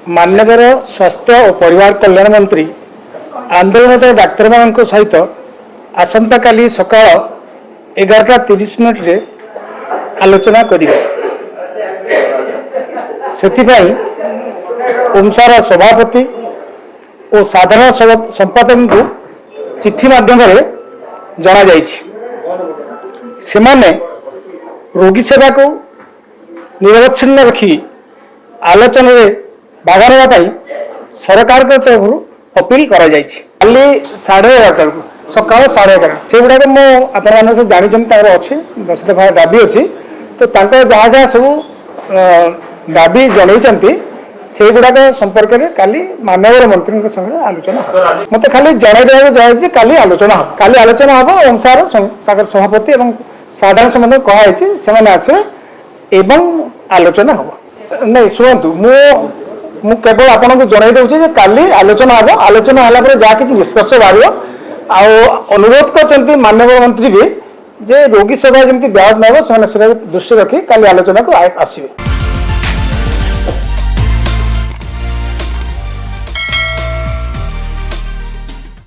माननीय स्वास्थ्य और परिवार कल्याण मंत्री आंदोलनरत डाक्तर मान सहित आसंता काली सका 11:30 रे आलोचना करेंगे। से ओमसार सभापति और साधारण संपादक को चिट्ठी माध्यम जना जाने रोगी सेवा को निरवच्छिन्न रखी आलोचना बाधा नापी सरकार तरफ अपील करा काली 11:30 सका 11:30 से गुड़ाक मुझे जानते अच्छे 10 दफा दाबी अच्छी तो जहाँ जहाँ सब दाबी जनई से गुड़ाक संपर्क में काली माननीय मंत्री संगे आलोचना मत खाली जन जाए काली आलोचना हम ओमसार सभापति और साधारण संबंध कहुई से आसवे एवं आलोचना हम नहीं शुणु मु केवल आपको जन दूसरी काली आलोचना हम आलोचना है जहाँ किसी निष्कर्ष बाहर अनुरोध कर माननीय मंत्री भी जे रोगी सेवा जमी व्याहत न हो दृष्टि रखी काली आलोचना को आसवे।